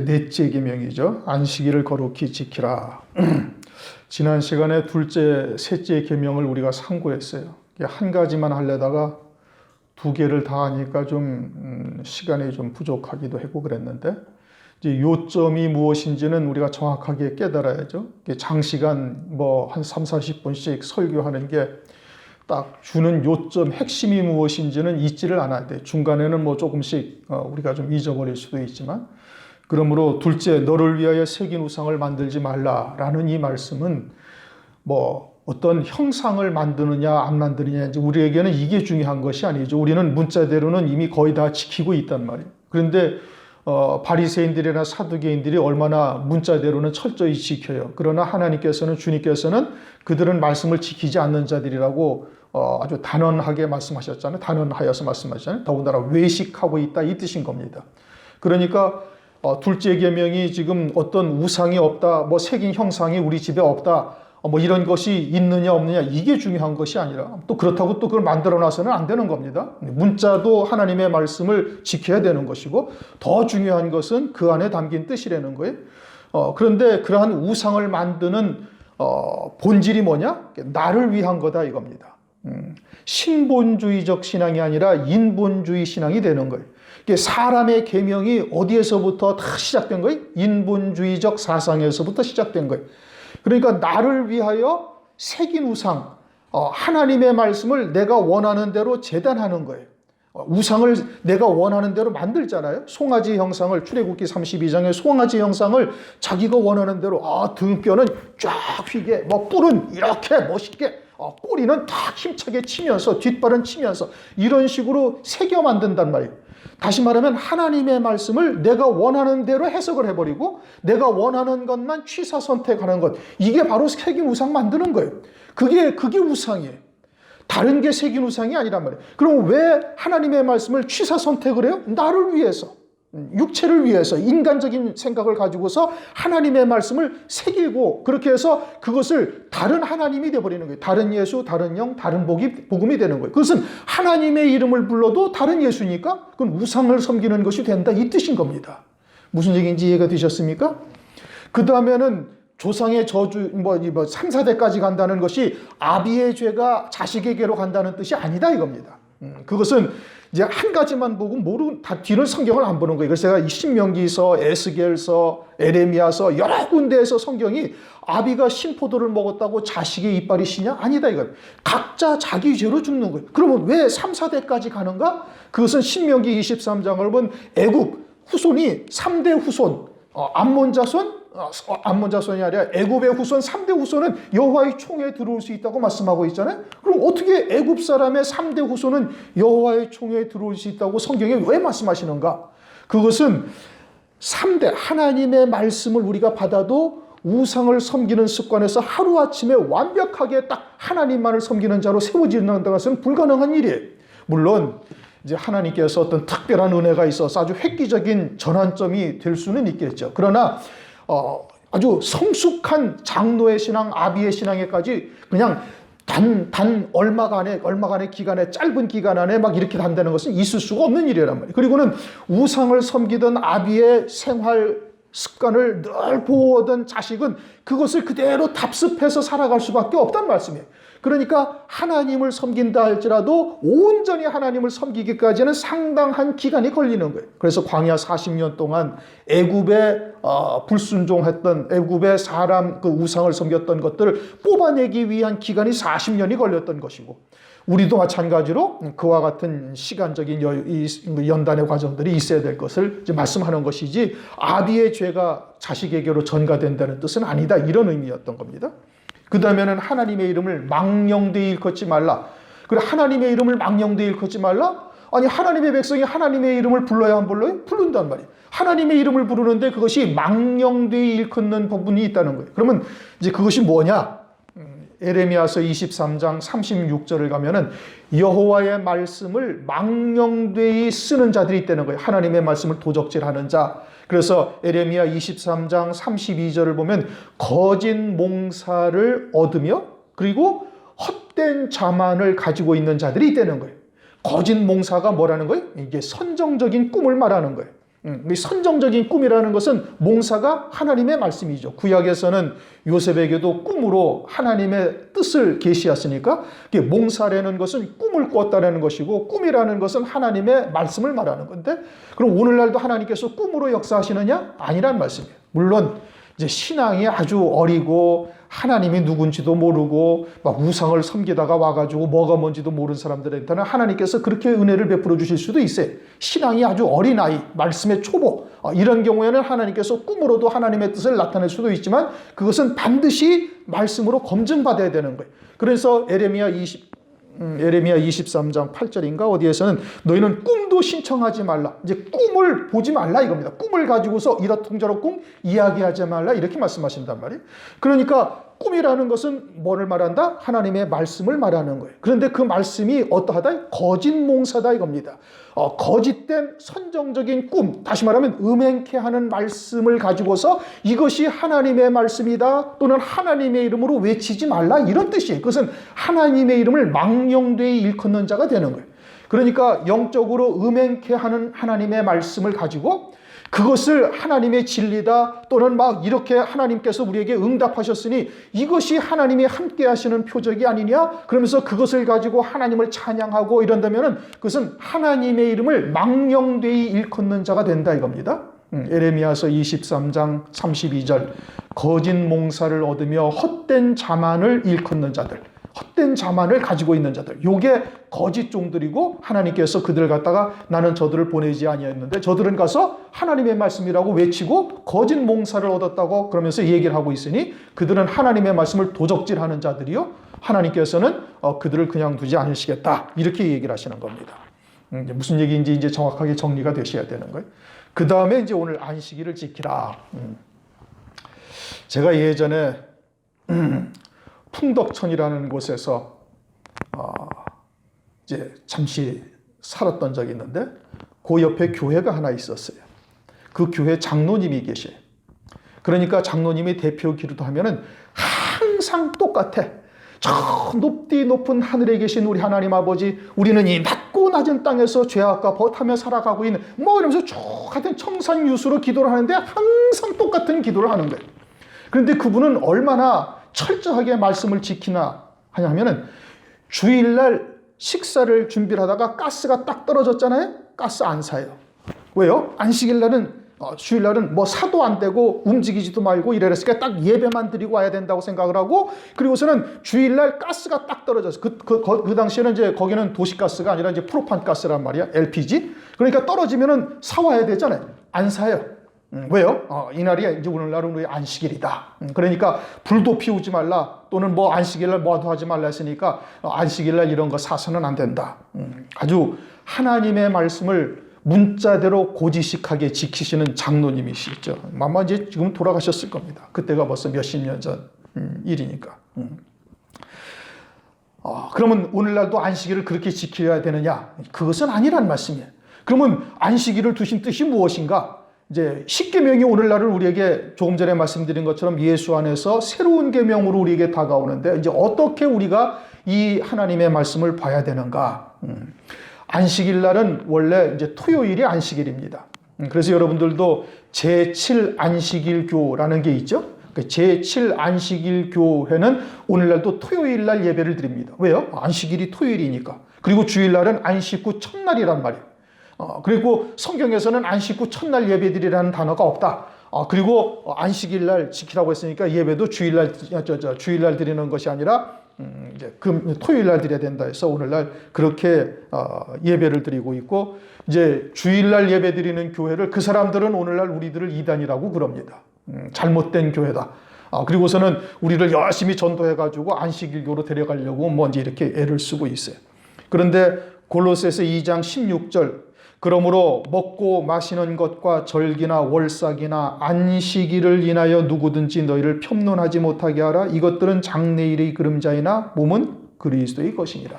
넷째 계명이죠. 안식일을 거룩히 지키라. 지난 시간에 셋째 계명을 우리가 상고했어요. 한 가지만 하려다가 두 개를 다 하니까 좀 시간이 좀 부족하기도 하고 그랬는데, 이제 요점이 무엇인지는 우리가 정확하게 깨달아야죠. 장시간 한 3, 40분씩 설교하는 게 딱 주는 요점, 핵심이 무엇인지는 잊지를 않아야 돼. 중간에는 조금씩 우리가 좀 잊어버릴 수도 있지만, 그러므로 둘째, 너를 위하여 새긴 우상을 만들지 말라라는 이 말씀은 어떤 형상을 만드느냐 안 만드느냐, 이제 우리에게는 이게 중요한 것이 아니죠. 우리는 문자대로는 이미 거의 다 지키고 있단 말이에요. 그런데 바리새인들이나 사두개인들이 얼마나 문자대로는 철저히 지켜요. 그러나 주님께서는 그들은 말씀을 지키지 않는 자들이라고 아주 단언하게 말씀하셨잖아요. 단언하여서 말씀하셨잖아요. 더군다나 외식하고 있다, 이 뜻인 겁니다. 그러니까 둘째 계명이 지금 어떤 우상이 없다, 새긴 형상이 우리 집에 없다, 이런 것이 있느냐 없느냐, 이게 중요한 것이 아니라, 또 그렇다고 또 그걸 만들어 놔서는 안 되는 겁니다. 문자도 하나님의 말씀을 지켜야 되는 것이고, 더 중요한 것은 그 안에 담긴 뜻이라는 거예요. 그런데 그러한 우상을 만드는 본질이 뭐냐? 나를 위한 거다, 이겁니다. 신본주의적 신앙이 아니라 인본주의 신앙이 되는 거예요. 사람의 계명이 어디에서부터 다 시작된 거예요? 인본주의적 사상에서부터 시작된 거예요. 그러니까 나를 위하여 새긴 우상, 하나님의 말씀을 내가 원하는 대로 재단하는 거예요. 우상을 내가 원하는 대로 만들잖아요. 송아지 형상을, 출애굽기 32장의 송아지 형상을 자기가 원하는 대로, 등뼈는 쫙 휘게, 뿔은 이렇게 멋있게, 꼬리는 딱 힘차게 치면서, 뒷발은 치면서, 이런 식으로 새겨 만든단 말이에요. 다시 말하면 하나님의 말씀을 내가 원하는 대로 해석을 해버리고 내가 원하는 것만 취사 선택하는 것, 이게 바로 새긴 우상 만드는 거예요. 그게 우상이에요. 다른 게 새긴 우상이 아니란 말이에요. 그럼 왜 하나님의 말씀을 취사 선택을 해요? 나를 위해서, 육체를 위해서, 인간적인 생각을 가지고서 하나님의 말씀을 새기고, 그렇게 해서 그것을 다른 하나님이 되어버리는 거예요. 다른 예수, 다른 영, 다른 복음이 되는 거예요. 그것은 하나님의 이름을 불러도 다른 예수니까 그건 우상을 섬기는 것이 된다, 이 뜻인 겁니다. 무슨 얘기인지 이해가 되셨습니까? 그 다음에는 조상의 저주, 3, 4대까지 간다는 것이 아비의 죄가 자식에게로 간다는 뜻이 아니다, 이겁니다. 그것은 이제 한 가지만 보고 다 뒤는 성경을 안 보는 거예요. 그래서 제가 신명기서, 에스겔서, 에레미야서 여러 군데에서 성경이 아비가 신포도를 먹었다고 자식의 이빨이 시냐? 아니다, 이거예요. 각자 자기 죄로 죽는 거예요. 그러면 왜 3, 4대까지 가는가? 그것은 신명기 23장을 본 애굽 후손이 3대 후손, 암몬 자손이 아니라 애굽의 후손 3대 후손은 여호와의 총회에 들어올 수 있다고 말씀하고 있잖아요. 그럼 어떻게 애굽 사람의 3대 후손은 여호와의 총회에 들어올 수 있다고 성경에 왜 말씀하시는가? 그것은 3대 하나님의 말씀을 우리가 받아도 우상을 섬기는 습관에서 하루아침에 완벽하게 딱 하나님만을 섬기는 자로 세워지는 것은 불가능한 일이에요. 물론 이제 하나님께서 어떤 특별한 은혜가 있어서 아주 획기적인 전환점이 될 수는 있겠죠. 그러나 아주 성숙한 장로의 신앙, 아비의 신앙에까지 그냥 얼마간의 기간에, 짧은 기간 안에 막 이렇게 단다는 것은 있을 수가 없는 일이란 말이에요. 그리고는 우상을 섬기던 아비의 생활 습관을 늘 보호하던 자식은 그것을 그대로 답습해서 살아갈 수밖에 없다는 말씀이에요. 그러니까 하나님을 섬긴다 할지라도 온전히 하나님을 섬기기까지는 상당한 기간이 걸리는 거예요. 그래서 광야 40년 동안 애굽에 불순종했던, 애굽의 사람 그 우상을 섬겼던 것들을 뽑아내기 위한 기간이 40년이 걸렸던 것이고, 우리도 마찬가지로 그와 같은 시간적인 연단의 과정들이 있어야 될 것을 이제 말씀하는 것이지, 아비의 죄가 자식에게로 전가된다는 뜻은 아니다, 이런 의미였던 겁니다. 그 다음에는 하나님의 이름을 망령되이 일컫지 말라. 그래, 하나님의 이름을 망령되이 일컫지 말라? 아니, 하나님의 백성이 하나님의 이름을 불러야 안 불러요? 부른단 말이에요. 하나님의 이름을 부르는데 그것이 망령되이 일컫는 부분이 있다는 거예요. 그러면 이제 그것이 뭐냐? 에레미야서 23장 36절을 가면은 여호와의 말씀을 망령되이 쓰는 자들이 있다는 거예요. 하나님의 말씀을 도적질하는 자. 그래서 에레미야 23장 32절을 보면 거짓 몽사를 얻으며 그리고 헛된 자만을 가지고 있는 자들이 있다는 거예요. 거짓 몽사가 뭐라는 거예요? 이게 선정적인 꿈을 말하는 거예요. 이 선정적인 꿈이라는 것은 몽사가 하나님의 말씀이죠. 구약에서는 요셉에게도 꿈으로 하나님의 뜻을 계시했으니까 몽사라는 것은 꿈을 꿨다라는 것이고 꿈이라는 것은 하나님의 말씀을 말하는 건데, 그럼 오늘날도 하나님께서 꿈으로 역사하시느냐? 아니란 말씀이에요. 물론 이제 신앙이 아주 어리고 하나님이 누군지도 모르고 막 우상을 섬기다가 와가지고 뭐가 뭔지도 모르는 사람들한테는 하나님께서 그렇게 은혜를 베풀어 주실 수도 있어요. 신앙이 아주 어린 아이, 말씀의 초보, 이런 경우에는 하나님께서 꿈으로도 하나님의 뜻을 나타낼 수도 있지만 그것은 반드시 말씀으로 검증받아야 되는 거예요. 그래서 에레미야 23장 8절인가 어디에서는 너희는 꿈도 신청하지 말라. 이제 꿈을 보지 말라 이겁니다. 꿈을 가지고서 이러통저러 꿈 이야기하지 말라 이렇게 말씀하신단 말이에요. 그러니까 꿈이라는 것은 뭐를 말한다? 하나님의 말씀을 말하는 거예요. 그런데 그 말씀이 어떠하다? 거짓몽사다 이겁니다. 거짓된 선정적인 꿈, 다시 말하면 음행케 하는 말씀을 가지고서 이것이 하나님의 말씀이다 또는 하나님의 이름으로 외치지 말라 이런 뜻이에요. 그것은 하나님의 이름을 망령되이 일컫는 자가 되는 거예요. 그러니까 영적으로 음행케 하는 하나님의 말씀을 가지고 그것을 하나님의 진리다 또는 막 이렇게 하나님께서 우리에게 응답하셨으니 이것이 하나님이 함께 하시는 표적이 아니냐? 그러면서 그것을 가지고 하나님을 찬양하고 이런다면 그것은 하나님의 이름을 망령되이 일컫는 자가 된다 이겁니다. 에레미야서 23장 32절 거짓 몽사를 얻으며 헛된 자만을 일컫는 자들, 헛된 자만을 가지고 있는 자들, 요게 거짓 종들이고 하나님께서 그들을 갖다가 나는 저들을 보내지 아니했는데 저들은 가서 하나님의 말씀이라고 외치고 거짓 몽사를 얻었다고 그러면서 얘기를 하고 있으니 그들은 하나님의 말씀을 도적질하는 자들이요 하나님께서는 그들을 그냥 두지 않으시겠다 이렇게 얘기를 하시는 겁니다. 무슨 얘기인지 이제 정확하게 정리가 되셔야 되는 거예요. 그 다음에 이제 오늘 안식일을 지키라. 제가 예전에 풍덕천이라는 곳에서 이제 잠시 살았던 적이 있는데 그 옆에 교회가 하나 있었어요. 그 교회 장로님이 계셔요. 그러니까 장로님이 대표 기도하면은 항상 똑같아. 저 높디 높은 하늘에 계신 우리 하나님 아버지, 우리는 이 낮고 낮은 땅에서 죄악과 벗하며 살아가고 있는 뭐 이러면서 쭉 하여튼 청산유수로 기도를 하는데 항상 똑같은 기도를 하는 거예요. 그런데 그분은 얼마나 철저하게 말씀을 지키나 하냐면은 주일날 식사를 준비를 하다가 가스가 딱 떨어졌잖아요. 가스 안 사요. 왜요? 안식일날은 주일날은 뭐 사도 안 되고 움직이지도 말고 이래랬으니까 딱 예배만 드리고 와야 된다고 생각을 하고 그리고서는 주일날 가스가 딱 떨어졌어요. 그 당시에는 이제 거기는 도시가스가 아니라 이제 프로판 가스란 말이야. LPG. 그러니까 떨어지면은 사와야 되잖아요. 안 사요. 왜요? 이날이 이제 오늘날은 우리 안식일이다. 그러니까 불도 피우지 말라 또는 뭐 안식일날 뭐도 하지 말라 했으니까 안식일날 이런 거 사서는 안 된다. 아주 하나님의 말씀을 문자대로 고지식하게 지키시는 장로님이시죠. 아마 이제 지금 돌아가셨을 겁니다. 그때가 벌써 몇십 년 전 일이니까. 그러면 오늘날도 안식일을 그렇게 지켜야 되느냐? 그것은 아니란 말씀이에요. 그러면 안식일을 두신 뜻이 무엇인가? 이제 십계명이 오늘날을 우리에게 조금 전에 말씀드린 것처럼 예수 안에서 새로운 계명으로 우리에게 다가오는데 이제 어떻게 우리가 이 하나님의 말씀을 봐야 되는가? 안식일 날은 원래 이제 토요일이 안식일입니다. 그래서 여러분들도 제7 안식일교라는 게 있죠. 제7 안식일교회는 오늘날도 토요일 날 예배를 드립니다. 왜요? 안식일이 토요일이니까. 그리고 주일날은 안식 후 첫날이란 말이에요. 그리고 성경에서는 안식 후 첫날 예배드리라는 단어가 없다. 그리고 안식일 날 지키라고 했으니까 예배도 주일날 드리는 것이 아니라 이제 토요일 날 드려야 된다 해서 오늘날 그렇게 예배를 드리고 있고 이제 주일날 예배 드리는 교회를 그 사람들은 오늘날 우리들을 이단이라고 그럽니다. 잘못된 교회다. 그리고서는 우리를 열심히 전도해가지고 안식일교로 데려가려고 뭔지 이렇게 애를 쓰고 있어요. 그런데 골로새서 2장 16절 그러므로 먹고 마시는 것과 절기나 월삭이나 안식일을 인하여 누구든지 너희를 편론하지 못하게 하라. 이것들은 장래일의 그림자이나 몸은 그리스도의 것이니라.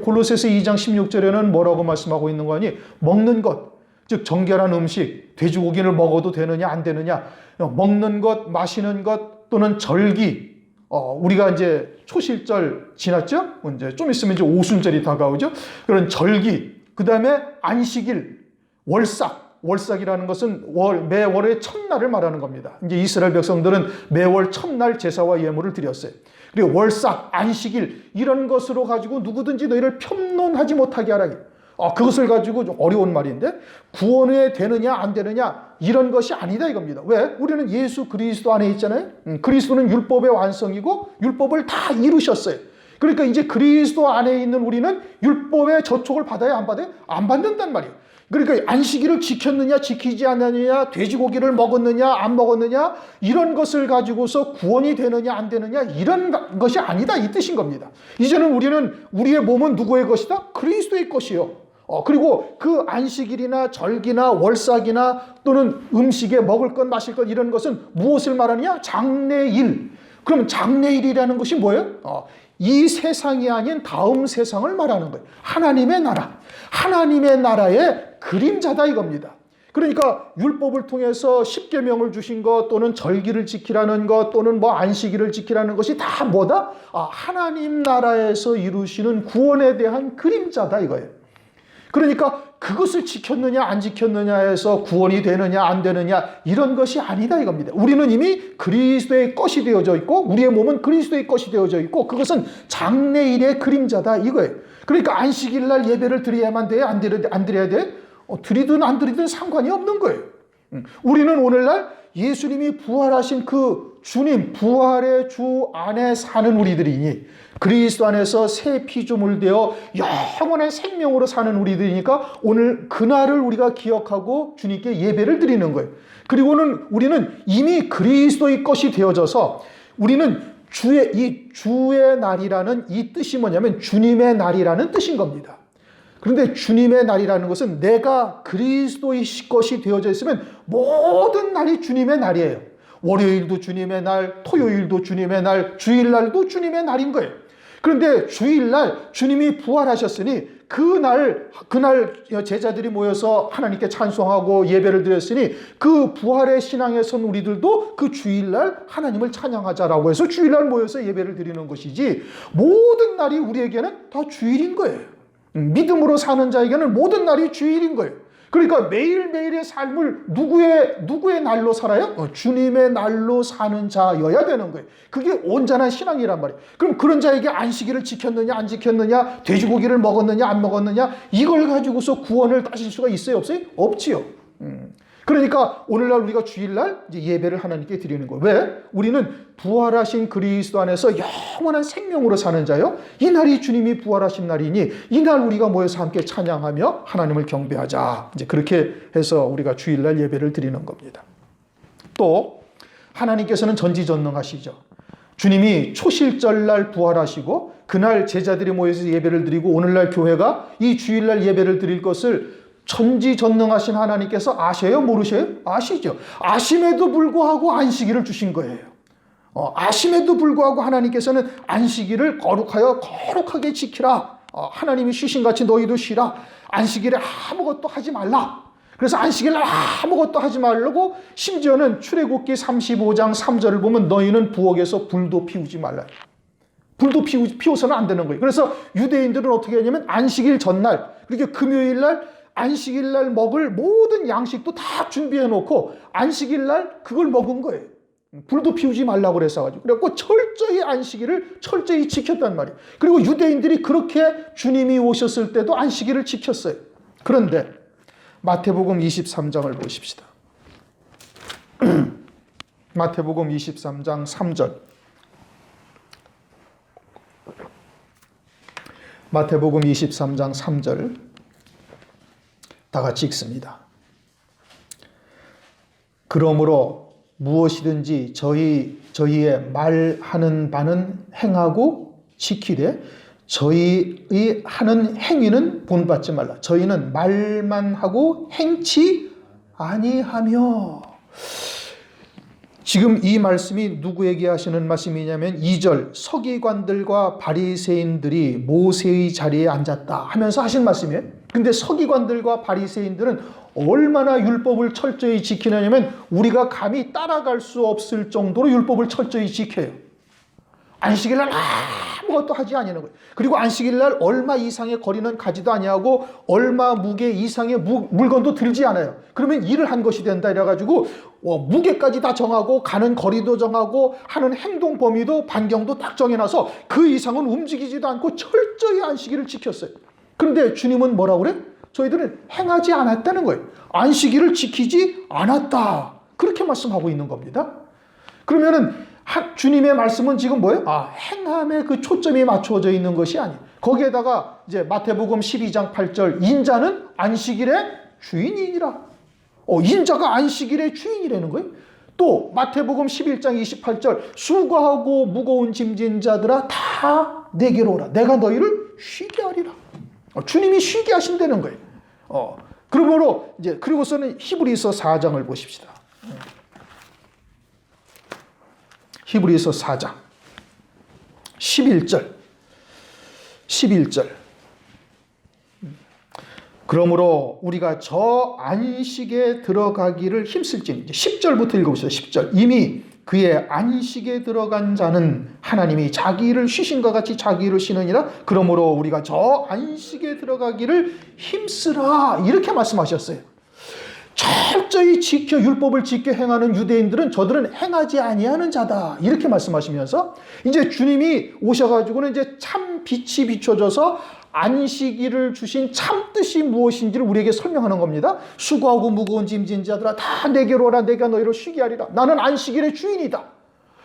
골로새서 2장 16절에는 뭐라고 말씀하고 있는 거니? 먹는 것, 즉 정결한 음식, 돼지고기를 먹어도 되느냐 안 되느냐, 먹는 것, 마시는 것 또는 절기, 우리가 이제 초실절 지났죠? 이제 좀 있으면 이제 오순절이 다가오죠? 그런 절기, 그 다음에 안식일, 월삭 월삭이라는 것은 매월의 첫날을 말하는 겁니다. 이제 이스라엘 백성들은 매월 첫날 제사와 예물을 드렸어요. 그리고 월삭, 안식일 이런 것으로 가지고 누구든지 너희를 편론하지 못하게 하라. 그것을 가지고 좀 어려운 말인데 구원에 되느냐 안 되느냐 이런 것이 아니다 이겁니다. 왜? 우리는 예수 그리스도 안에 있잖아요. 그리스도는 율법의 완성이고 율법을 다 이루셨어요. 그러니까 이제 그리스도 안에 있는 우리는 율법의 저촉을 받아야 안 받아요? 안 받는단 말이에요. 그러니까 안식일을 지켰느냐 지키지 않느냐, 돼지고기를 먹었느냐 안 먹었느냐 이런 것을 가지고서 구원이 되느냐 안 되느냐 이런 것이 아니다 이 뜻인 겁니다. 이제는 우리는 우리의 몸은 누구의 것이다? 그리스도의 것이요. 그리고 그 안식일이나 절기나 월삭이나 또는 음식에 먹을 것 마실 것 이런 것은 무엇을 말하느냐? 장래일. 그럼 장래일이라는 것이 뭐예요? 이 세상이 아닌 다음 세상을 말하는 거예요. 하나님의 나라. 하나님의 나라의 그림자다 이겁니다. 그러니까 율법을 통해서 십계명을 주신 것 또는 절기를 지키라는 것 또는 뭐 안식일을 지키라는 것이 다 뭐다? 하나님 나라에서 이루시는 구원에 대한 그림자다 이거예요. 그러니까 그것을 지켰느냐 안 지켰느냐에서 구원이 되느냐 안 되느냐 이런 것이 아니다 이겁니다. 우리는 이미 그리스도의 것이 되어져 있고 우리의 몸은 그리스도의 것이 되어져 있고 그것은 장래일의 그림자다 이거예요. 그러니까 안식일 날 예배를 드려야만 돼? 안 드려야 돼? 드리든 안 드리든 상관이 없는 거예요. 우리는 오늘날 예수님이 부활하신 그 주님 부활의 주 안에 사는 우리들이니 그리스도 안에서 새 피조물 되어 영원한 생명으로 사는 우리들이니까 오늘 그날을 우리가 기억하고 주님께 예배를 드리는 거예요. 그리고는 우리는 이미 그리스도의 것이 되어져서 우리는 주의 날이라는 이 뜻이 뭐냐면 주님의 날이라는 뜻인 겁니다. 그런데 주님의 날이라는 것은 내가 그리스도의 것이 되어져 있으면 모든 날이 주님의 날이에요. 월요일도 주님의 날, 토요일도 주님의 날, 주일날도 주님의 날인 거예요. 그런데 주일날 주님이 부활하셨으니 그날 제자들이 모여서 하나님께 찬송하고 예배를 드렸으니 그 부활의 신앙에 선 우리들도 그 주일날 하나님을 찬양하자라고 해서 주일날 모여서 예배를 드리는 것이지 모든 날이 우리에게는 다 주일인 거예요. 믿음으로 사는 자에게는 모든 날이 주일인 거예요. 그러니까 매일매일의 삶을 누구의 날로 살아요? 주님의 날로 사는 자여야 되는 거예요. 그게 온전한 신앙이란 말이에요. 그럼 그런 자에게 안식일을 지켰느냐 안 지켰느냐 돼지고기를 먹었느냐 안 먹었느냐 이걸 가지고서 구원을 따질 수가 있어요 없어요? 없지요. 그러니까 오늘날 우리가 주일날 이제 예배를 하나님께 드리는 거예요. 왜? 우리는 부활하신 그리스도 안에서 영원한 생명으로 사는 자요. 이 날이 주님이 부활하신 날이니 이 날 우리가 모여서 함께 찬양하며 하나님을 경배하자. 이제 그렇게 해서 우리가 주일날 예배를 드리는 겁니다. 또 하나님께서는 전지전능하시죠. 주님이 초실절날 부활하시고 그날 제자들이 모여서 예배를 드리고 오늘날 교회가 이 주일날 예배를 드릴 것을 전지전능하신 하나님께서 아셔요? 모르셔요? 아시죠? 아심에도 불구하고 안식일을 주신 거예요. 아심에도 불구하고 하나님께서는 안식일을 거룩하게 지키라. 하나님이 쉬신같이 너희도 쉬라. 안식일에 아무것도 하지 말라. 그래서 안식일날 아무것도 하지 말라고 심지어는 출애굽기 35장 3절을 보면 너희는 부엌에서 불도 피우지 말라. 불도 피워서는 안 되는 거예요. 그래서 유대인들은 어떻게 하냐면 안식일 전날, 그렇게 금요일날 안식일날 먹을 모든 양식도 다 준비해 놓고 안식일날 그걸 먹은 거예요. 불도 피우지 말라고 그랬어가지고. 그래갖고 철저히 안식일을 철저히 지켰단 말이에요. 그리고 유대인들이 그렇게 주님이 오셨을 때도 안식일을 지켰어요. 그런데 마태복음 23장을 보십시다. 마태복음 23장 3절. 마태복음 23장 3절. 다 같이 읽습니다. 그러므로 무엇이든지 저희의 말하는 바는 행하고 지키되 저희의 하는 행위는 본받지 말라. 저희는 말만 하고 행치 아니하며. 지금 이 말씀이 누구에게 하시는 말씀이냐면 2절 서기관들과 바리새인들이 모세의 자리에 앉았다 하면서 하신 말씀이에요. 근데 서기관들과 바리새인들은 얼마나 율법을 철저히 지키느냐면 우리가 감히 따라갈 수 없을 정도로 율법을 철저히 지켜요. 안식일날 아무것도 하지 아니하는 거예요. 그리고 안식일날 얼마 이상의 거리는 가지도 아니하고 얼마 무게 이상의 물건도 들지 않아요. 그러면 일을 한 것이 된다 이래가지고 무게까지 다 정하고 가는 거리도 정하고 하는 행동 범위도 반경도 딱 정해놔서 그 이상은 움직이지도 않고 철저히 안식일을 지켰어요. 그런데 주님은 뭐라고 그래? 저희들은 행하지 않았다는 거예요. 안식일을 지키지 않았다. 그렇게 말씀하고 있는 겁니다. 그러면은 주님의 말씀은 지금 뭐예요? 행함에 그 초점이 맞춰져 있는 것이 아니에요. 거기에다가 이제 마태복음 12장 8절 인자는 안식일의 주인이니라. 인자가 안식일의 주인이라는 거예요. 또 마태복음 11장 28절 수고하고 무거운 짐진 자들아 다 내게로 오라. 내가 너희를 쉬게 하리라. 주님이 쉬게 하신다는 거예요. 그러므로 이제 그리고서는 히브리서 4장을 보십시다. 히브리서 4장 11절 그러므로 우리가 저 안식에 들어가기를 힘쓸지니 10절부터 읽어보세요. 10절 이미 그의 안식에 들어간 자는 하나님이 자기 일을 쉬신 것 같이 자기 일을 쉬느니라. 그러므로 우리가 저 안식에 들어가기를 힘쓰라 이렇게 말씀하셨어요. 철저히 지켜 율법을 지켜 행하는 유대인들은 저들은 행하지 아니하는 자다 이렇게 말씀하시면서 이제 주님이 오셔가지고는 이제 참 빛이 비춰져서 안식일을 주신 참 뜻이 무엇인지를 우리에게 설명하는 겁니다. 수고하고 무거운 짐진 자들아 다 내게로 오라. 내가 너희를 쉬게 하리라. 나는 안식일의 주인이다.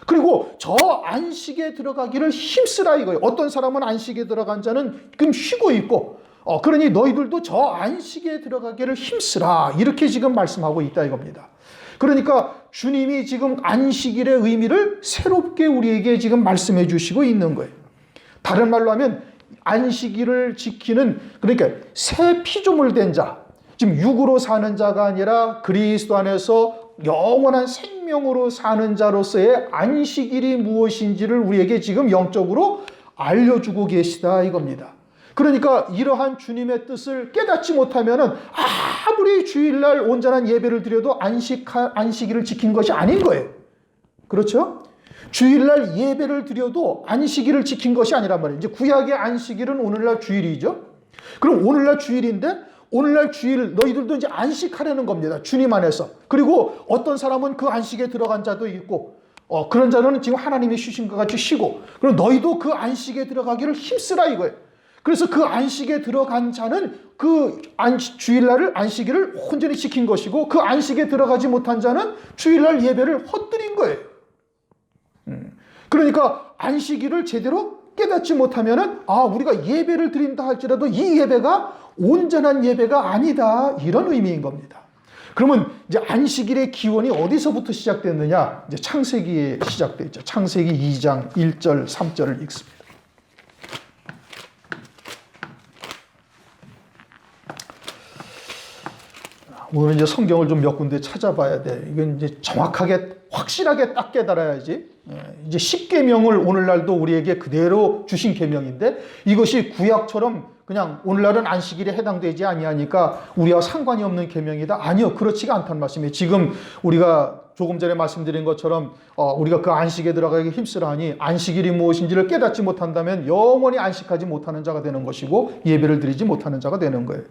그리고 저 안식에 들어가기를 힘쓰라 이거예요. 어떤 사람은 안식에 들어간 자는 지금 쉬고 있고 그러니 너희들도 저 안식에 들어가기를 힘쓰라 이렇게 지금 말씀하고 있다 이겁니다. 그러니까 주님이 지금 안식일의 의미를 새롭게 우리에게 지금 말씀해 주시고 있는 거예요. 다른 말로 하면 안식일을 지키는 그러니까 새 피조물 된 자, 지금 육으로 사는 자가 아니라 그리스도 안에서 영원한 생명으로 사는 자로서의 안식일이 무엇인지를 우리에게 지금 영적으로 알려주고 계시다 이겁니다. 그러니까 이러한 주님의 뜻을 깨닫지 못하면은 아무리 주일날 온전한 예배를 드려도 안식일을 지킨 것이 아닌 거예요. 그렇죠? 주일날 예배를 드려도 안식일을 지킨 것이 아니란 말이에요. 이제 구약의 안식일은 오늘날 주일이죠. 그럼 오늘날 주일인데 오늘날 주일 너희들도 이제 안식하려는 겁니다. 주님 안에서. 그리고 어떤 사람은 그 안식에 들어간 자도 있고 그런 자는 지금 하나님이 쉬신 것 같이 쉬고 그럼 너희도 그 안식에 들어가기를 힘쓰라 이거예요. 그래서 그 안식에 들어간 자는 그 주일날을 안식일을 온전히 지킨 것이고 그 안식에 들어가지 못한 자는 주일날 예배를 헛들인 거예요. 그러니까 안식일을 제대로 깨닫지 못하면은 우리가 예배를 드린다 할지라도 이 예배가 온전한 예배가 아니다 이런 의미인 겁니다. 그러면 이제 안식일의 기원이 어디서부터 시작됐느냐? 이제 창세기에 시작됐죠. 창세기 2장 1절 3절을 읽습니다. 오늘 이제 성경을 좀 몇 군데 찾아봐야 돼. 이건 이제 정확하게 확실하게 딱 깨달아야지. 이제 10계명을 오늘날도 우리에게 그대로 주신 계명인데 이것이 구약처럼 그냥 오늘날은 안식일에 해당되지 아니하니까 우리와 상관이 없는 계명이다. 아니요, 그렇지가 않다는 말씀이에요. 지금 우리가 조금 전에 말씀드린 것처럼 우리가 그 안식에 들어가기 힘쓰라 하니 안식일이 무엇인지를 깨닫지 못한다면 영원히 안식하지 못하는 자가 되는 것이고 예배를 드리지 못하는 자가 되는 거예요.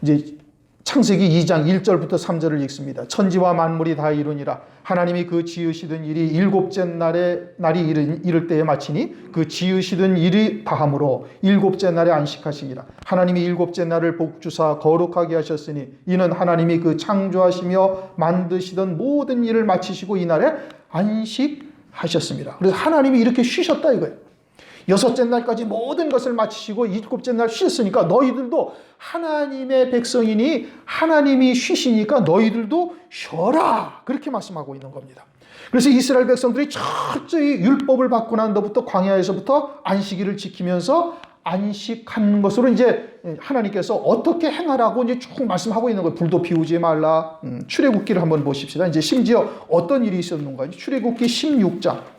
이제 창세기 2장 1절부터 3절을 읽습니다. 천지와 만물이 다 이루니라. 하나님이 그 지으시던 일이 일곱째 날이 이를 때에 마치니 그 지으시던 일이 다함으로 일곱째 날에 안식하시니라. 하나님이 일곱째 날을 복주사 거룩하게 하셨으니 이는 하나님이 그 창조하시며 만드시던 모든 일을 마치시고 이 날에 안식하셨습니다. 그래서 하나님이 이렇게 쉬셨다 이거예요. 여섯째 날까지 모든 것을 마치시고 일곱째 날 쉬셨으니까 너희들도 하나님의 백성이니 하나님이 쉬시니까 너희들도 쉬어라. 그렇게 말씀하고 있는 겁니다. 그래서 이스라엘 백성들이 철저히 율법을 받고 난 다음부터 광야에서부터 안식일을 지키면서 안식한 것으로 이제 하나님께서 어떻게 행하라고 이제 쭉 말씀하고 있는 거예요. 불도 피우지 말라. 출애굽기를 한번 보십시다. 이제 심지어 어떤 일이 있었는가? 출애굽기 16장.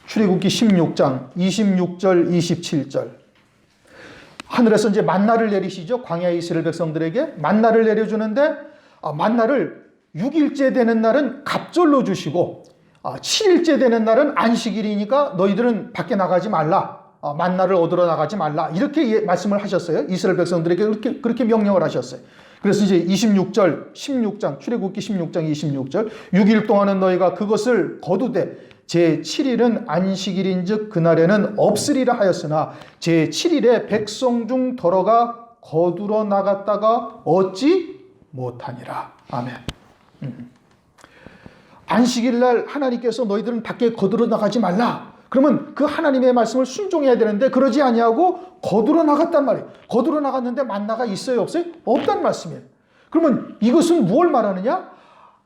출애굽기 16장 26절 27절 하늘에서 이제 만나를 내리시죠. 광야의 이스라엘 백성들에게 만나를 내려주는데 만나를 6일째 되는 날은 갑절로 주시고 7일째 되는 날은 안식일이니까 너희들은 밖에 나가지 말라. 만나를 얻으러 나가지 말라. 이렇게 말씀을 하셨어요. 이스라엘 백성들에게 그렇게 명령을 하셨어요. 그래서 이제 26절, 16장, 출애굽기 16장 26절 6일 동안은 너희가 그것을 거두되 제7일은 안식일인즉 그날에는 없으리라 하였으나 제7일에 백성 중 더러가 거두러 나갔다가 얻지 못하니라. 아멘. 안식일 날 하나님께서 너희들은 밖에 거두러 나가지 말라. 그러면 그 하나님의 말씀을 순종해야 되는데 그러지 아니하고 거두러 나갔단 말이에요. 거두러 나갔는데 만나가 있어요, 없어요? 없단 말씀이에요. 그러면 이것은 무엇을 말하느냐?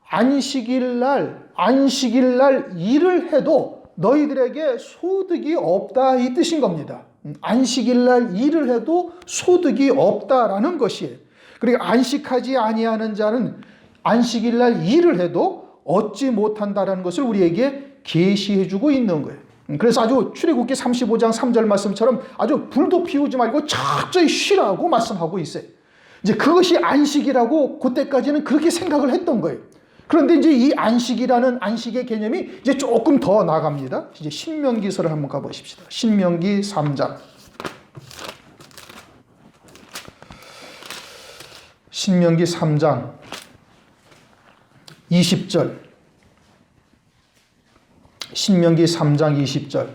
안식일 날 일을 해도 너희들에게 소득이 없다 이 뜻인 겁니다. 안식일 날 일을 해도 소득이 없다라는 것이에요. 그리고 안식하지 아니하는 자는 안식일 날 일을 해도 얻지 못한다라는 것을 우리에게 계시해 주고 있는 거예요. 그래서 아주 출애굽기 35장 3절 말씀처럼 아주 불도 피우지 말고 철저히 쉬라고 말씀하고 있어요. 이제 그것이 안식이라고 그때까지는 그렇게 생각을 했던 거예요. 그런데 이제 이 안식이라는 안식의 개념이 이제 조금 더 나갑니다. 이제 신명기서를 한번 가보십시다. 신명기 3장. 신명기 3장 20절. 신명기 3장 20절.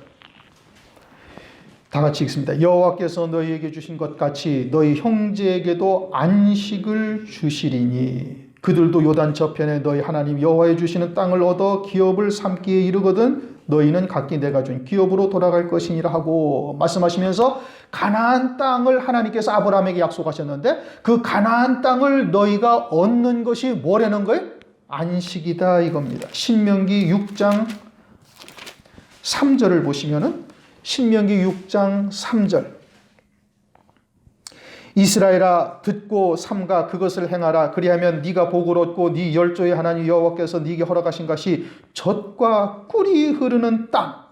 다 같이 읽습니다. 여호와께서 너희에게 주신 것 같이 너희 형제에게도 안식을 주시리니 그들도 요단 저편에 너희 하나님 여호와의 주시는 땅을 얻어 기업을 삼기에 이르거든 너희는 각기 내가 준 기업으로 돌아갈 것이니라 하고 말씀하시면서 가나안 땅을 하나님께서 아브라함에게 약속하셨는데 그 가나안 땅을 너희가 얻는 것이 뭐라는 거예요? 안식이다 이겁니다. 신명기 6장 3절을 보시면은 신명기 6장 3절 이스라엘아 듣고 삼가 그것을 행하라 그리하면 네가 복을 얻고 네 열조의 하나님 여호와께서 네게 허락하신 것이 젖과 꿀이 흐르는 땅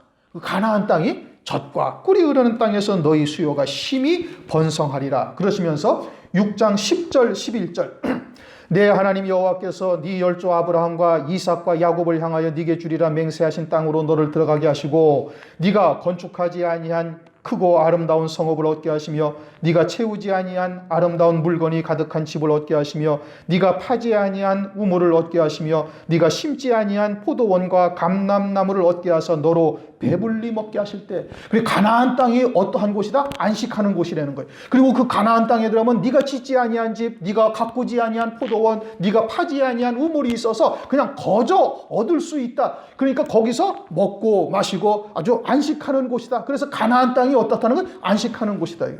가나안 땅이 젖과 꿀이 흐르는 땅에서 너희 수요가 심히 번성하리라 그러시면서 6장 10절 11절 내 하나님 여호와께서 네 열조 아브라함과 이삭과 야곱을 향하여 네게 주리라 맹세하신 땅으로 너를 들어가게 하시고 네가 건축하지 아니한 크고 아름다운 성읍을 얻게 하시며 네가 채우지 아니한 아름다운 물건이 가득한 집을 얻게 하시며 네가 파지 아니한 우물을 얻게 하시며 네가 심지 아니한 포도원과 감람나무를 얻게 하사 너로 배불리 먹게 하실 때 그리고 가나안 땅이 어떠한 곳이다? 안식하는 곳이라는 거예요. 그리고 그 가나안 땅에 들어가면 네가 짓지 아니한 집, 네가 가꾸지 아니한 포도원, 네가 파지 아니한 우물이 있어서 그냥 거저 얻을 수 있다. 그러니까 거기서 먹고 마시고 아주 안식하는 곳이다. 그래서 가나안 땅이 어떻다는 건 안식하는 곳이다. 이게.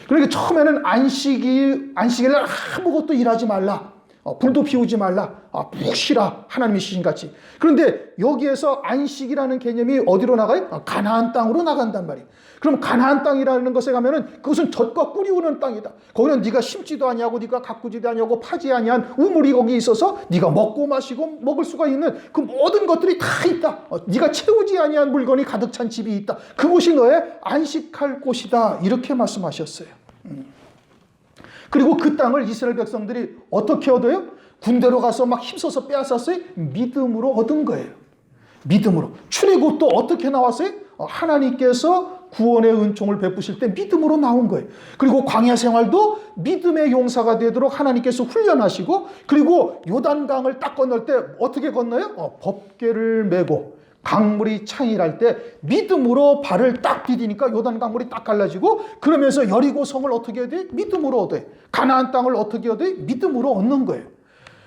그러니까 처음에는 안식일 날 아무것도 일하지 말라. 불도 피우지 말라. 푹 쉬라. 하나님이 시신같이. 그런데 여기에서 안식이라는 개념이 어디로 나가요? 가나안 땅으로 나간단 말이에요. 그럼 가나안 땅이라는 것에 가면은 그것은 젖과 꿀이 흐르는 땅이다. 거기는 네가 심지도 아니하고 네가 가꾸지도 아니하고 파지 아니한 우물이 거기 있어서 네가 먹고 마시고 먹을 수가 있는 그 모든 것들이 다 있다. 네가 채우지 아니한 물건이 가득 찬 집이 있다. 그곳이 너의 안식할 곳이다. 이렇게 말씀하셨어요. 그리고 그 땅을 이스라엘 백성들이 어떻게 얻어요? 군대로 가서 막 힘써서 빼앗았어요? 믿음으로 얻은 거예요. 믿음으로. 출애굽도 어떻게 나왔어요? 하나님께서 구원의 은총을 베푸실 때 믿음으로 나온 거예요. 그리고 광야 생활도 믿음의 용사가 되도록 하나님께서 훈련하시고 그리고 요단강을 딱 건널 때 어떻게 건너요? 법궤를 메고 강물이 창일할 때 믿음으로 발을 딱 디디니까 요단 강물이 딱 갈라지고 그러면서 여리고 성을 어떻게 얻어요? 믿음으로 얻어요. 가나안 땅을 어떻게 얻어요? 믿음으로 얻는 거예요.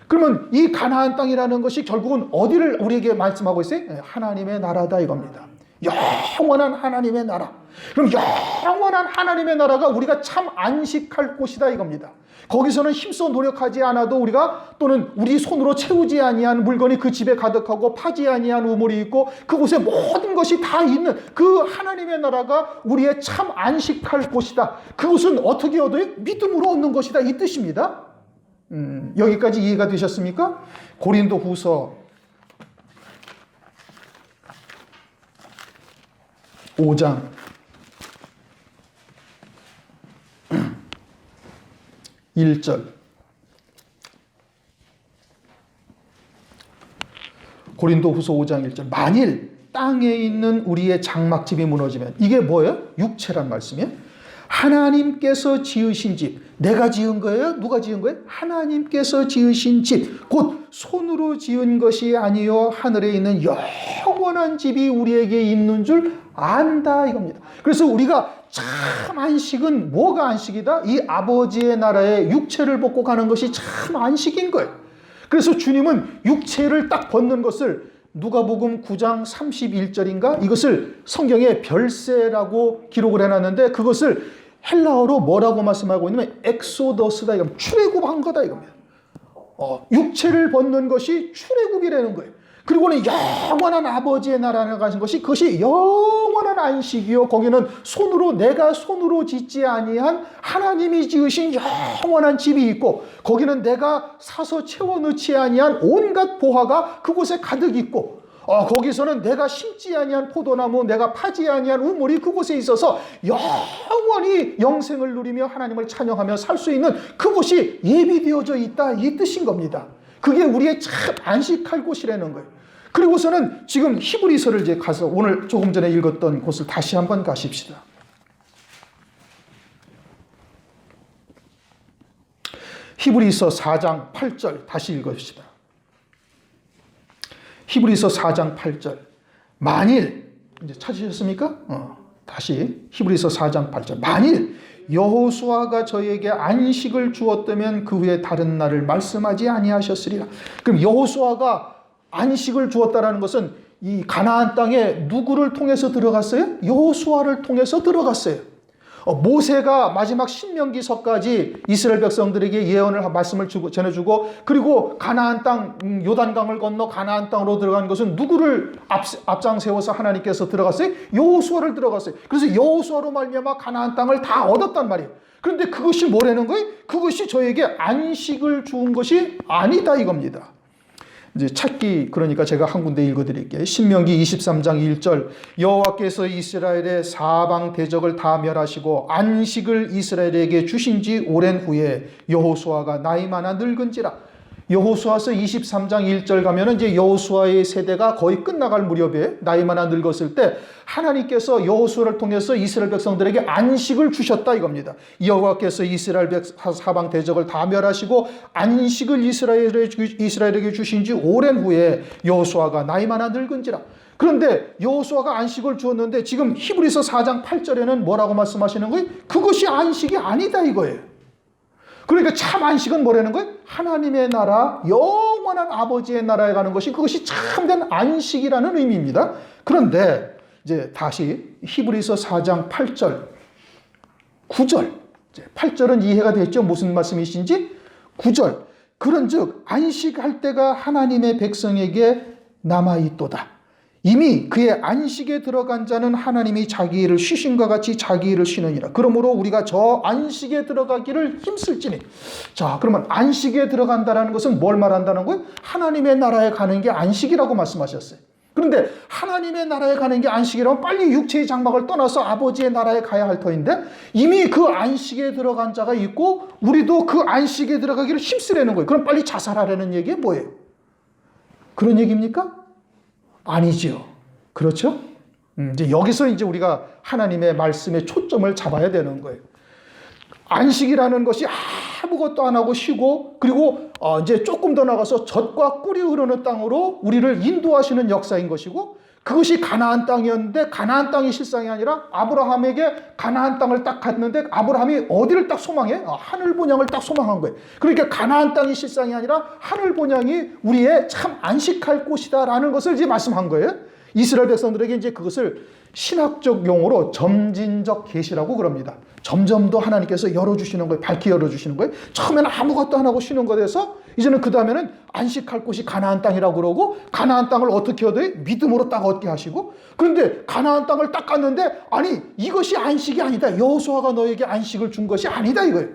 그러면 이 가나안 땅이라는 것이 결국은 어디를 우리에게 말씀하고 있어요? 하나님의 나라다 이겁니다. 영원한 하나님의 나라. 그럼 영원한 하나님의 나라가 우리가 참 안식할 곳이다 이겁니다. 거기서는 힘써 노력하지 않아도 우리가 또는 우리 손으로 채우지 아니한 물건이 그 집에 가득하고 파지 아니한 우물이 있고 그곳에 모든 것이 다 있는 그 하나님의 나라가 우리의 참 안식할 곳이다. 그것은 어떻게 얻어요? 믿음으로 얻는 것이다 이 뜻입니다. 여기까지 이해가 되셨습니까? 고린도 후서 5장 1절 고린도후서 5장 1절. 만일 땅에 있는 우리의 장막집이 무너지면, 이게 뭐예요? 육체란 말씀이에요. 하나님께서 지으신 집, 내가 지은 거예요? 누가 지은 거예요? 하나님께서 지으신 집, 곧 손으로 지은 것이 아니요 하늘에 있는 영원한 집이 우리에게 있는 줄 안다 이겁니다. 그래서 우리가 참 안식은 뭐가 안식이다? 이 아버지의 나라에 육체를 벗고 가는 것이 참 안식인 거예요. 그래서 주님은 육체를 딱 벗는 것을 누가복음 9장 31절인가? 이것을 성경에 별세라고 기록을 해놨는데, 그것을 헬라어로 뭐라고 말씀하고 있냐면 엑소더스다 이겁니다. 출애굽한 거다 이겁니다. 육체를 벗는 것이 출애굽이라는 거예요. 그리고는 영원한 아버지의 나라에 가신 것이, 그것이 영원한 안식이요, 거기는 내가 손으로 짓지 아니한 하나님이 지으신 영원한 집이 있고, 거기는 내가 사서 채워 넣지 아니한 온갖 보화가 그곳에 가득 있고, 거기서는 내가 심지 아니한 포도나무, 내가 파지 아니한 우물이 그곳에 있어서 영원히 영생을 누리며 하나님을 찬양하며 살 수 있는 그곳이 예비되어져 있다, 이 뜻인 겁니다. 그게 우리의 참 안식할 곳이라는 거예요. 그리고서는 지금 히브리서를 이제 가서 오늘 조금 전에 읽었던 곳을 다시 한번 가십시다. 히브리서 4장 8절 다시 읽읍시다. 히브리서 4장 8절. 만일, 이제 찾으셨습니까? 다시 히브리서 4장 8절. 만일 여호수아가 저에게 안식을 주었다면 그 후에 다른 날을 말씀하지 아니하셨으리라. 그럼 여호수아가 안식을 주었다라는 것은 이 가나안 땅에 누구를 통해서 들어갔어요? 여호수아를 통해서 들어갔어요. 모세가 마지막 신명기서까지 이스라엘 백성들에게 예언을 말씀을 전해주고, 그리고 가나안 땅 요단강을 건너 가나안 땅으로 들어간 것은 누구를 앞장 세워서 하나님께서 들어갔어요? 여호수아를 들어갔어요. 그래서 여호수아로 말미암아 가나안 땅을 다 얻었단 말이에요. 그런데 그것이 뭐라는 거예요? 그것이 저에게 안식을 주은 것이 아니다 이겁니다. 이제 찾기, 그러니까 제가 한 군데 읽어드릴게요. 신명기 23장 1절. 여호와께서 이스라엘의 사방 대적을 다 멸하시고 안식을 이스라엘에게 주신 지 오랜 후에 여호수아가 나이 많아 늙은지라. 여호수아서 23장 1절 가면은 이제 여호수아의 세대가 거의 끝나갈 무렵에 나이 많아 늙었을 때 하나님께서 여호수아를 통해서 이스라엘 백성들에게 안식을 주셨다 이겁니다. 여호와께서 이스라엘 사방 대적을 다 멸하시고 안식을 이스라엘에게 주신 지 오랜 후에 여호수아가 나이 많아 늙은지라. 그런데 여호수아가 안식을 주었는데 지금 히브리서 4장 8절에는 뭐라고 말씀하시는 거예요? 그것이 안식이 아니다 이거예요. 그러니까 참 안식은 뭐라는 거예요? 하나님의 나라, 영원한 아버지의 나라에 가는 것이, 그것이 참된 안식이라는 의미입니다. 그런데 이제 다시 히브리서 4장 8절, 9절. 8절은 이해가 됐죠? 무슨 말씀이신지? 9절. 그런즉 안식할 때가 하나님의 백성에게 남아있도다. 이미 그의 안식에 들어간 자는 하나님이 자기 일을 쉬신과 같이 자기 일을 쉬느니라. 그러므로 우리가 저 안식에 들어가기를 힘쓸지니. 자, 그러면 안식에 들어간다는 것은 뭘 말한다는 거예요? 하나님의 나라에 가는 게 안식이라고 말씀하셨어요. 그런데 하나님의 나라에 가는 게 안식이라면 빨리 육체의 장막을 떠나서 아버지의 나라에 가야 할 터인데, 이미 그 안식에 들어간 자가 있고 우리도 그 안식에 들어가기를 힘쓰라는 거예요. 그럼 빨리 자살하라는 얘기가 뭐예요? 그런 얘기입니까? 아니지요. 그렇죠? 이제 여기서 이제 우리가 하나님의 말씀에 초점을 잡아야 되는 거예요. 안식이라는 것이 아무것도 안 하고 쉬고, 그리고 이제 조금 더 나가서 젖과 꿀이 흐르는 땅으로 우리를 인도하시는 역사인 것이고, 그것이 가나안 땅이었는데 가나안 땅이 실상이 아니라 아브라함에게 가나안 땅을 딱 갔는데 아브라함이 어디를 딱 소망해? 하늘 본향을 딱 소망한 거예요. 그러니까 가나안 땅이 실상이 아니라 하늘 본향이 우리의 참 안식할 곳이다라는 것을 이제 말씀한 거예요. 이스라엘 백성들에게 이제 그것을 신학적 용어로 점진적 계시라고 그럽니다. 점점 더 하나님께서 열어주시는 거예요. 밝히 열어주시는 거예요. 처음에는 아무것도 안 하고 쉬는 것에서 이제는 그 다음에는 안식할 곳이 가나안 땅이라고 그러고, 가나안 땅을 어떻게 얻어요? 믿음으로 딱 얻게 하시고. 그런데 가나안 땅을 딱 갔는데, 아니 이것이 안식이 아니다. 여호수아가 너에게 안식을 준 것이 아니다 이거예요.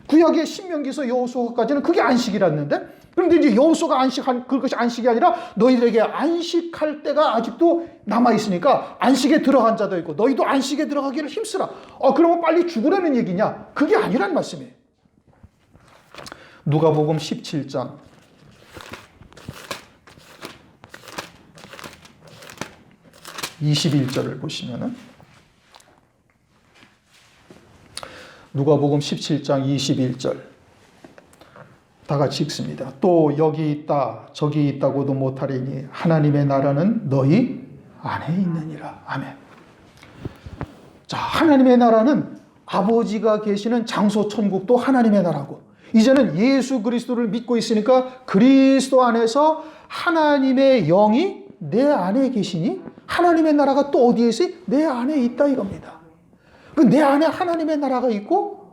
구약의 신명기서 여호수아까지는 그게 안식이랐는데, 그런데 이제 여호수아가 안식한 그것이 안식이 아니라 너희들에게 안식할 때가 아직도 남아 있으니까 안식에 들어간 자도 있고 너희도 안식에 들어가기를 힘쓰라. 그러면 빨리 죽으라는 얘기냐? 그게 아니란 말씀이에요. 누가복음 17장 21절을 보시면은 누가복음 17장 21절 다 같이 읽습니다. 또 여기 있다 저기 있다고도 못하리니 하나님의 나라는 너희 안에 있느니라. 아멘. 자, 하나님의 나라는 아버지가 계시는 장소 천국도 하나님의 나라고, 이제는 예수 그리스도를 믿고 있으니까 그리스도 안에서 하나님의 영이 내 안에 계시니 하나님의 나라가 또 어디에 있어요? 내 안에 있다 이겁니다. 내 안에 하나님의 나라가 있고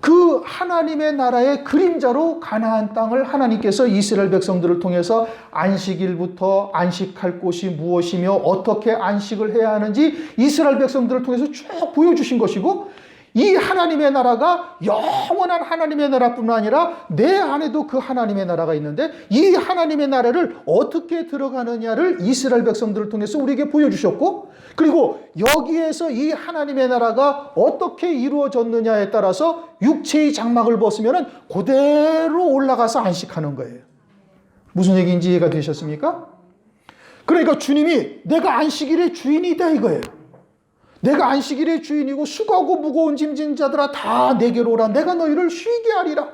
그 하나님의 나라의 그림자로 가나안 땅을 하나님께서 이스라엘 백성들을 통해서 안식일부터 안식할 곳이 무엇이며 어떻게 안식을 해야 하는지 이스라엘 백성들을 통해서 쭉 보여주신 것이고, 이 하나님의 나라가 영원한 하나님의 나라뿐만 아니라 내 안에도 그 하나님의 나라가 있는데 이 하나님의 나라를 어떻게 들어가느냐를 이스라엘 백성들을 통해서 우리에게 보여주셨고, 그리고 여기에서 이 하나님의 나라가 어떻게 이루어졌느냐에 따라서 육체의 장막을 벗으면 그대로 올라가서 안식하는 거예요. 무슨 얘기인지 이해가 되셨습니까? 그러니까 주님이 내가 안식일의 주인이다 이거예요. 내가 안식일의 주인이고 수고하고 무거운 짐진 자들아 다 내게로 오라. 내가 너희를 쉬게 하리라.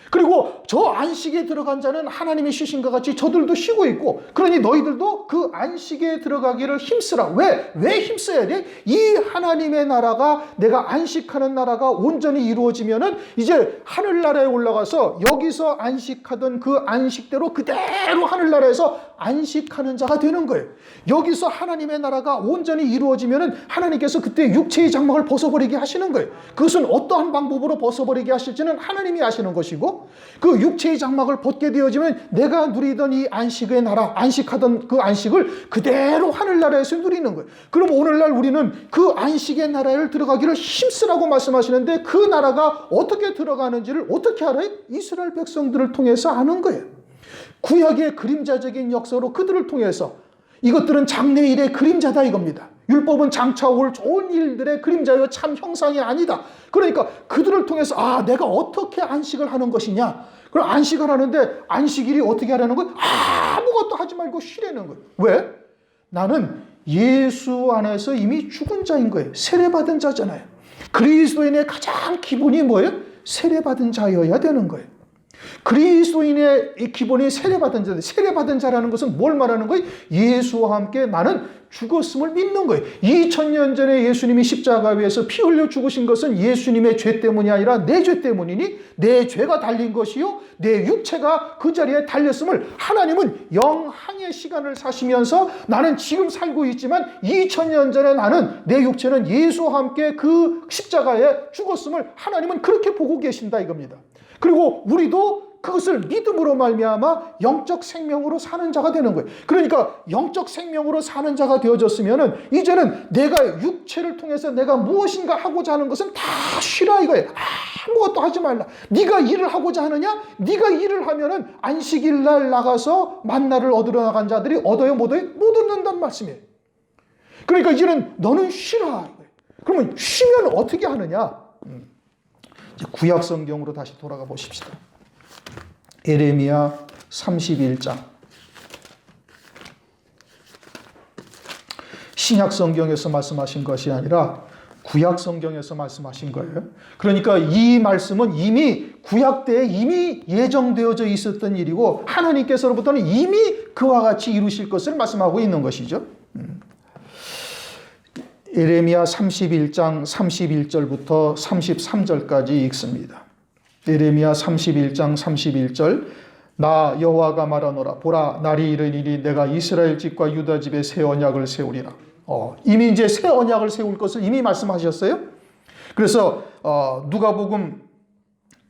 그리고 저 안식에 들어간 자는 하나님이 쉬신 것 같이 저들도 쉬고 있고, 그러니 너희들도 그 안식에 들어가기를 힘쓰라. 왜 힘써야 돼? 이 하나님의 나라가, 내가 안식하는 나라가 온전히 이루어지면은 이제 하늘나라에 올라가서 여기서 안식하던 그 안식대로 그대로 하늘나라에서 안식하는 자가 되는 거예요. 여기서 하나님의 나라가 온전히 이루어지면은 하나님께서 그때 육체의 장막을 벗어버리게 하시는 거예요. 그것은 어떠한 방법으로 벗어버리게 하실지는 하나님이 아시는 것이고, 그 육체의 장막을 벗게 되어지면 내가 누리던 이 안식의 나라, 안식하던 그 안식을 그대로 하늘나라에서 누리는 거예요. 그럼 오늘날 우리는 그 안식의 나라를 들어가기를 힘쓰라고 말씀하시는데 그 나라가 어떻게 들어가는지를 어떻게 알아요? 이스라엘 백성들을 통해서 아는 거예요. 구약의 그림자적인 역사로 그들을 통해서, 이것들은 장래일의 그림자다 이겁니다. 율법은 장차 올 좋은 일들의 그림자여 참 형상이 아니다. 그러니까 그들을 통해서 내가 어떻게 안식을 하는 것이냐. 그럼 안식을 하는데 안식일이 어떻게 하라는 거예요? 아무것도 하지 말고 쉬라는 거예요. 왜? 나는 예수 안에서 이미 죽은 자인 거예요. 세례받은 자잖아요. 그리스도인의 가장 기본이 뭐예요? 세례받은 자여야 되는 거예요. 그리스도인의 이 기본이 세례받은 자인데, 세례받은 자라는 것은 뭘 말하는 거예요? 예수와 함께 나는 죽었음을 믿는 거예요. 2000년 전에 예수님이 십자가 위에서 피 흘려 죽으신 것은 예수님의 죄 때문이 아니라 내 죄 때문이니 내 죄가 달린 것이요 내 육체가 그 자리에 달렸음을, 하나님은 영항의 시간을 사시면서 나는 지금 살고 있지만 2000년 전에 나는, 내 육체는 예수와 함께 그 십자가에 죽었음을 하나님은 그렇게 보고 계신다 이겁니다. 그리고 우리도 그것을 믿음으로 말미암아 영적 생명으로 사는 자가 되는 거예요. 그러니까 영적 생명으로 사는 자가 되어졌으면은 이제는 내가 육체를 통해서 내가 무엇인가 하고자 하는 것은 다 쉬라 이거예요. 아무것도 하지 말라. 네가 일을 하고자 하느냐? 네가 일을 하면은 안식일 날 나가서 만나를 얻으러 나간 자들이 얻어요 못 얻어요? 못 얻는다는 말씀이에요. 그러니까 이제는 너는 쉬라. 그러면 쉬면 어떻게 하느냐? 구약 성경으로 다시 돌아가 보십시다. 예레미야 31장. 신약 성경에서 말씀하신 것이 아니라 구약 성경에서 말씀하신 거예요. 그러니까 이 말씀은 이미 구약 때에 이미 예정되어져 있었던 일이고 하나님께서로부터는 이미 그와 같이 이루실 것을 말씀하고 있는 것이죠. 예레미야 31장 31절부터 33절까지 읽습니다. 예레미야 31장 31절. 나 여호와가 말하노라. 보라, 날이 이르리니 내가 이스라엘 집과 유다 집에 새 언약을 세우리라. 이미 이제 새 언약을 세울 것을 이미 말씀하셨어요. 그래서 누가복음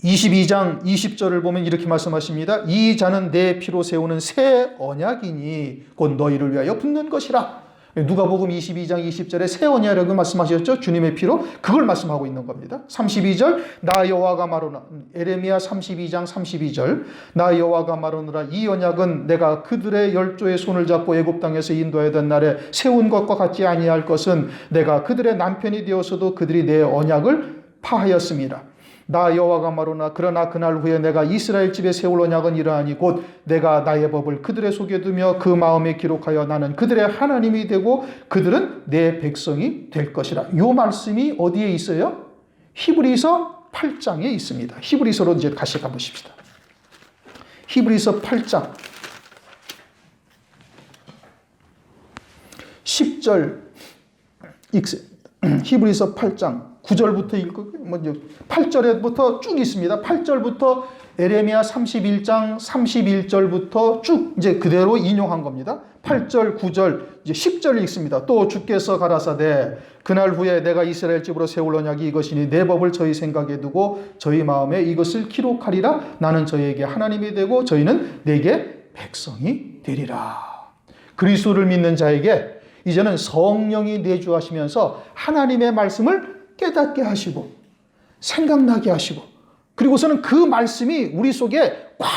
22장 20절을 보면 이렇게 말씀하십니다. 이 자는 내 피로 세우는 새 언약이니 곧 너희를 위하여 붓는 것이라. 누가복음 22장 20절에 새 언약이라고 말씀하셨죠. 주님의 피로. 그걸 말씀하고 있는 겁니다. 32절. 나 여호와가 말하노라. 에레미야 32장 32절. 나 여호와가 말하노라. 이 언약은 내가 그들의 열조의 손을 잡고 애굽 땅에서 인도하던 날에 세운 것과 같지 아니할 것은 내가 그들의 남편이 되어서도 그들이 내 언약을 파하였습니다. 나 여호와가 말하노라. 그러나 그날 후에 내가 이스라엘 집에 세울 언약은 이러하니 곧 내가 나의 법을 그들의 속에 두며 그 마음에 기록하여 나는 그들의 하나님이 되고 그들은 내 백성이 될 것이라. 이 말씀이 어디에 있어요? 히브리서 8장에 있습니다. 히브리서로 이제 다시 가보십시다. 히브리서 8장 10절 읽습니다. 히브리서 8장 9절부터 읽고 먼저 8절부터 쭉 있습니다. 8절부터 에레미야 31장 31절부터 쭉 이제 그대로 인용한 겁니다. 8절, 9절, 이제 10절 읽습니다. 또 주께서 가라사대 그날 후에 내가 이스라엘 집으로 세울 언약이 이것이니 내 법을 저희 생각에 두고 저희 마음에 이것을 기록하리라. 나는 저희에게 하나님이 되고 저희는 내게 백성이 되리라. 그리스도를 믿는 자에게 이제는 성령이 내주하시면서 하나님의 말씀을 깨닫게 하시고 생각나게 하시고 그리고서는 그 말씀이 우리 속에 꽉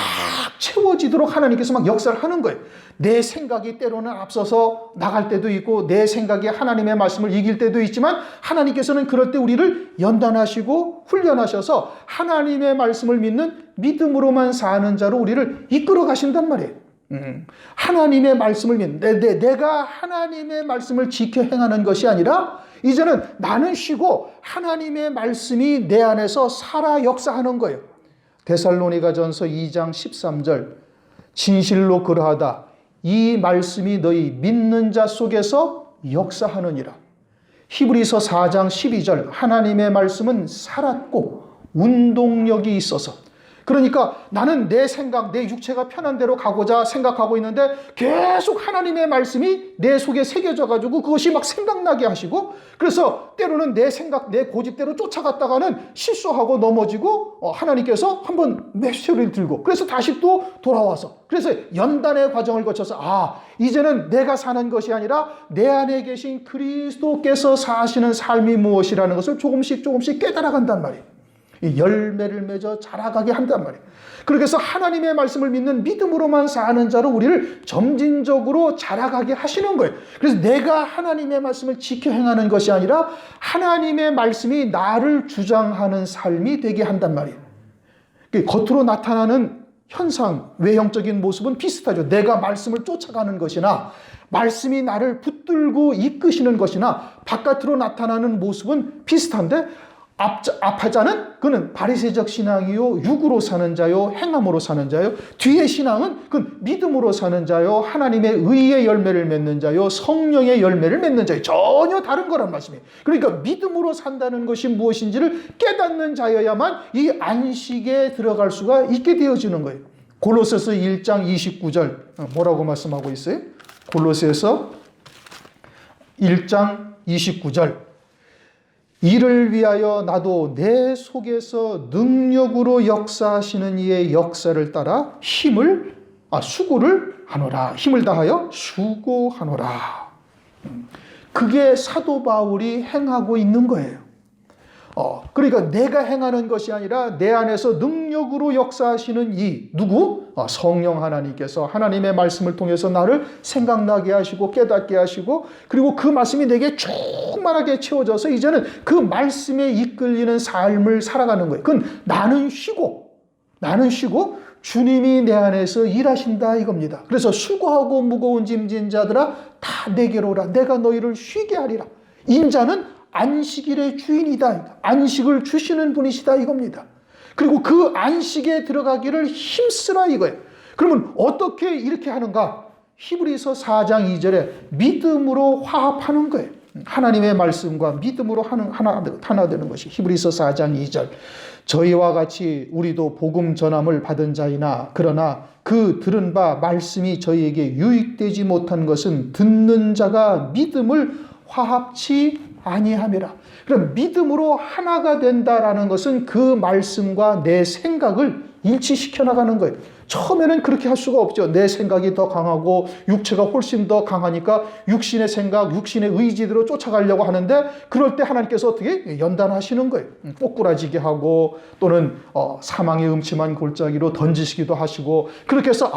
채워지도록 하나님께서 막 역사를 하는 거예요. 내 생각이 때로는 앞서서 나갈 때도 있고 내 생각이 하나님의 말씀을 이길 때도 있지만 하나님께서는 그럴 때 우리를 연단하시고 훈련하셔서 하나님의 말씀을 믿는 믿음으로만 사는 자로 우리를 이끌어 가신단 말이에요. 하나님의 말씀을 믿는 내가 하나님의 말씀을 지켜 행하는 것이 아니라 이제는 나는 쉬고 하나님의 말씀이 내 안에서 살아 역사하는 거예요. 데살로니가전서 2장 13절 진실로 그러하다 이 말씀이 너희 믿는 자 속에서 역사하느니라. 히브리서 4장 12절 하나님의 말씀은 살았고 운동력이 있어서 그러니까 나는 내 생각, 내 육체가 편한 대로 가고자 생각하고 있는데 계속 하나님의 말씀이 내 속에 새겨져 가지고 그것이 막 생각나게 하시고 그래서 때로는 내 생각, 내 고집대로 쫓아갔다가는 실수하고 넘어지고 하나님께서 한번 메시지를 들고 그래서 다시 또 돌아와서 그래서 연단의 과정을 거쳐서 이제는 내가 사는 것이 아니라 내 안에 계신 그리스도께서 사시는 삶이 무엇이라는 것을 조금씩 깨달아간단 말이에요. 열매를 맺어 자라가게 한단 말이에요. 그렇게 해서 하나님의 말씀을 믿는 믿음으로만 사는 자로 우리를 점진적으로 자라가게 하시는 거예요. 그래서 내가 하나님의 말씀을 지켜 행하는 것이 아니라 하나님의 말씀이 나를 주장하는 삶이 되게 한단 말이에요. 겉으로 나타나는 현상, 외형적인 모습은 비슷하죠. 내가 말씀을 쫓아가는 것이나 말씀이 나를 붙들고 이끄시는 것이나 바깥으로 나타나는 모습은 비슷한데 앞하자는 그는 바리새적 신앙이요 육으로 사는 자요 행함으로 사는 자요 뒤의 신앙은 그는 믿음으로 사는 자요 하나님의 의의 열매를 맺는 자요 성령의 열매를 맺는 자요 전혀 다른 거란 말씀이에요. 그러니까 믿음으로 산다는 것이 무엇인지를 깨닫는 자여야만 이 안식에 들어갈 수가 있게 되어지는 거예요. 골로새서 1장 29절 뭐라고 말씀하고 있어요? 골로새서 1장 29절 이를 위하여 나도 내 속에서 능력으로 역사하시는 이의 역사를 따라 수고를 하노라. 힘을 다하여 수고하노라. 그게 사도 바울이 행하고 있는 거예요. 그러니까 내가 행하는 것이 아니라 내 안에서 능력으로 역사하시는 이 누구? 성령 하나님께서 하나님의 말씀을 통해서 나를 생각나게 하시고 깨닫게 하시고 그리고 그 말씀이 내게 충만하게 채워져서 이제는 그 말씀에 이끌리는 삶을 살아가는 거예요. 그건 나는 쉬고 주님이 내 안에서 일하신다 이겁니다. 그래서 수고하고 무거운 짐진 자들아 다 내게로 오라. 내가 너희를 쉬게 하리라. 인자는 안식일의 주인이다. 안식을 주시는 분이시다 이겁니다. 그리고 그 안식에 들어가기를 힘쓰라 이거예요. 그러면 어떻게 이렇게 하는가? 히브리서 4장 2절에 믿음으로 화합하는 거예요. 하나님의 말씀과 믿음으로 하나 되는 것이 히브리서 4장 2절. 저희와 같이 우리도 복음 전함을 받은 자이나 그러나 그 들은 바 말씀이 저희에게 유익되지 못한 것은 듣는 자가 믿음을 화합치 아니함이라. 그럼 믿음으로 하나가 된다라는 것은 그 말씀과 내 생각을 일치시켜 나가는 거예요. 처음에는 그렇게 할 수가 없죠. 내 생각이 더 강하고 육체가 훨씬 더 강하니까 육신의 생각, 육신의 의지대로 쫓아가려고 하는데 그럴 때 하나님께서 어떻게 연단하시는 거예요. 꼬꾸라지게 하고 또는 사망의 음침한 골짜기로 던지시기도 하시고 그렇게 해서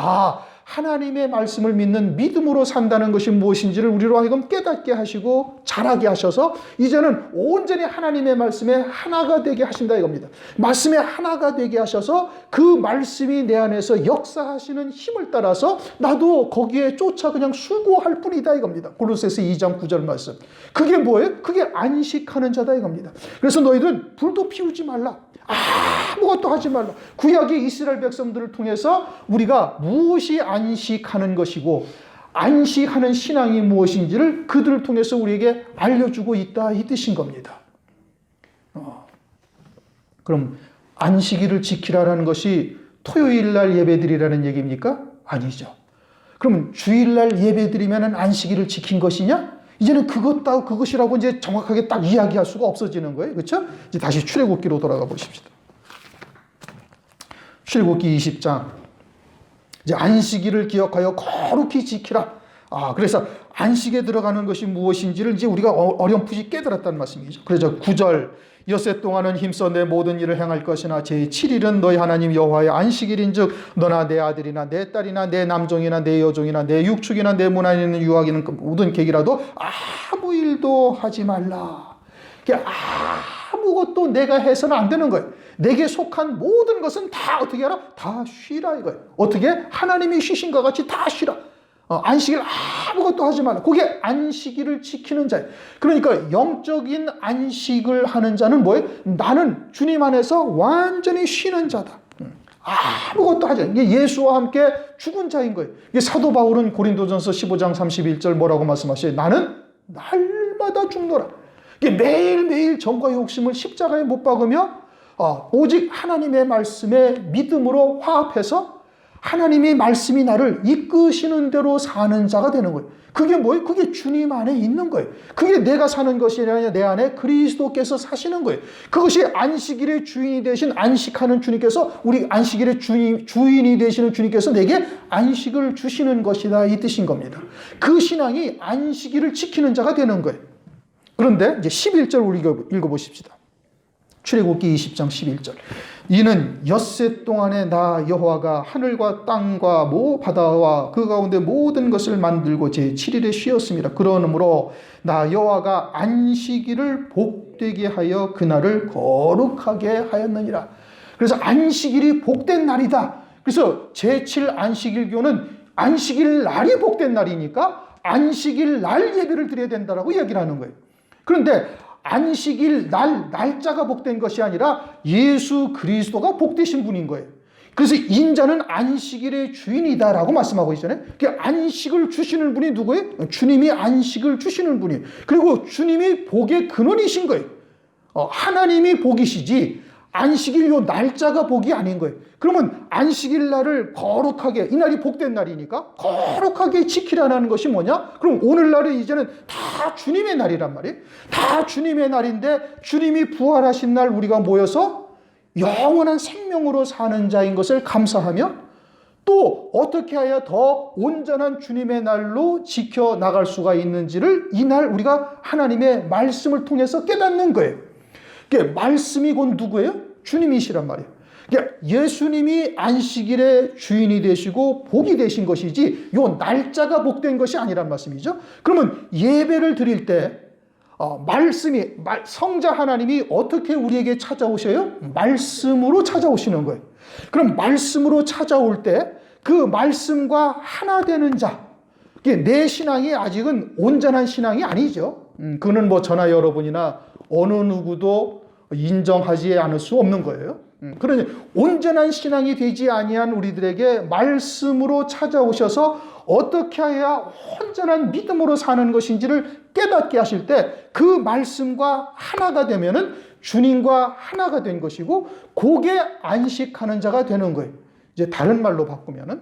하나님의 말씀을 믿는 믿음으로 산다는 것이 무엇인지를 우리로 하여금 깨닫게 하시고 잘하게 하셔서 이제는 온전히 하나님의 말씀에 하나가 되게 하신다 이겁니다. 말씀에 하나가 되게 하셔서 그 말씀이 내 안에서 역사하시는 힘을 따라서 나도 거기에 쫓아 그냥 수고할 뿐이다 이겁니다. 골로새서 2장 9절 말씀. 그게 뭐예요? 그게 안식하는 자다 이겁니다. 그래서 너희들은 불도 피우지 말라. 아무것도 하지 말라. 구약의 이스라엘 백성들을 통해서 우리가 무엇이 안식하는 것이고 안식하는 신앙이 무엇인지를 그들을 통해서 우리에게 알려주고 있다 이 뜻인 겁니다. 그럼 안식일을 지키라는 것이 토요일 날 예배드리라는 얘기입니까? 아니죠. 그럼 주일 날 예배드리면 안식일을 지킨 것이냐? 이제는 그것이라고 이제 정확하게 딱 이야기할 수가 없어지는 거예요. 그렇죠? 이제 다시 출애굽기로 돌아가 보십시다. 출애굽기 20장. 이제 안식일을 기억하여 거룩히 지키라. 그래서 안식에 들어가는 것이 무엇인지를 이제 우리가 어렴풋이 깨달았다는 말씀이죠. 그래서 9절. 엿새 동안은 힘써 내 모든 일을 행할 것이나 제7일은 너희 하나님 여호와의 안식일인즉 너나 내 아들이나 내 딸이나 내 남종이나 내 여종이나 내 육축이나 내 문 안에 있는 유아기는 모든 객이라도 아무 일도 하지 말라. 아무것도 내가 해서는 안 되는 거예요. 내게 속한 모든 것은 다 어떻게 하라? 다 쉬라 이거예요. 어떻게? 하나님이 쉬신 것 같이 다 쉬라. 안식일 아무것도 하지 말라. 그게 안식일을 지키는 자예요. 그러니까 영적인 안식을 하는 자는 뭐예요? 나는 주님 안에서 완전히 쉬는 자다. 아무것도 하지 않아요. 예수와 함께 죽은 자인 거예요. 사도 바울은 고린도전서 15장 31절 뭐라고 말씀하셔요? 나는 날마다 죽노라. 매일매일 정과 욕심을 십자가에 못 박으며 오직 하나님의 말씀에 믿음으로 화합해서 하나님의 말씀이 나를 이끄시는 대로 사는 자가 되는 거예요. 그게 뭐예요? 그게 주님 안에 있는 거예요. 그게 내가 사는 것이 아니라 내 안에 그리스도께서 사시는 거예요. 그것이 안식일의 주인이 되신 안식하는 주님께서 우리 안식일의 주인이 되시는 주님께서 내게 안식을 주시는 것이다 이 뜻인 겁니다. 그 신앙이 안식일을 지키는 자가 되는 거예요. 그런데 이제 11절 우리 읽어보십시다. 출애굽기 20장 11절. 이는 엿새 동안에 나 여호와가 하늘과 땅과 바다와 그 가운데 모든 것을 만들고 제7일에 쉬었습니다. 그러므로 나 여호와가 안식일을 복되게 하여 그날을 거룩하게 하였느니라. 그래서 안식일이 복된 날이다. 그래서 제7 안식일교는 안식일 날이 복된 날이니까 안식일 날 예배를 드려야 된다라고 이야기를 하는 거예요. 그런데 안식일 날짜가 복된 것이 아니라 예수 그리스도가 복되신 분인 거예요. 그래서 인자는 안식일의 주인이다라고 말씀하고 있잖아요. 안식을 주시는 분이 누구예요? 주님이 안식을 주시는 분이에요. 그리고 주님이 복의 근원이신 거예요. 하나님이 복이시지 안식일 요 날짜가 복이 아닌 거예요. 그러면 안식일 날을 거룩하게, 이날이 복된 날이니까 거룩하게 지키라는 것이 뭐냐? 그럼 오늘날은 이제는 다 주님의 날이란 말이에요. 다 주님의 날인데 주님이 부활하신 날 우리가 모여서 영원한 생명으로 사는 자인 것을 감사하며 또 어떻게 해야 더 온전한 주님의 날로 지켜나갈 수가 있는지를 이날 우리가 하나님의 말씀을 통해서 깨닫는 거예요. 말씀이 곧 누구예요? 주님이시란 말이에요. 예수님이 안식일의 주인이 되시고 복이 되신 것이지 요 날짜가 복된 것이 아니란 말씀이죠. 그러면 예배를 드릴 때 성자 하나님이 어떻게 우리에게 찾아오셔요? 말씀으로 찾아오시는 거예요. 그럼 말씀으로 찾아올 때 그 말씀과 하나 되는 자, 내 신앙이 아직은 온전한 신앙이 아니죠. 그는 저나 여러분이나 어느 누구도 인정하지 않을 수 없는 거예요. 그러니 온전한 신앙이 되지 아니한 우리들에게 말씀으로 찾아오셔서 어떻게 해야 온전한 믿음으로 사는 것인지를 깨닫게 하실 때 그 말씀과 하나가 되면은 주님과 하나가 된 것이고 그게 안식하는 자가 되는 거예요. 이제 다른 말로 바꾸면은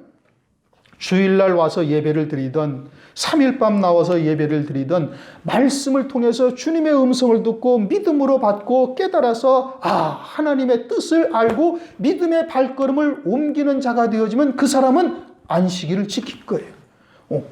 주일날 와서 예배를 드리던 3일 밤 나와서 예배를 드리던 말씀을 통해서 주님의 음성을 듣고 믿음으로 받고 깨달아서 하나님의 뜻을 알고 믿음의 발걸음을 옮기는 자가 되어지면 그 사람은 안식일을 지킬 거예요.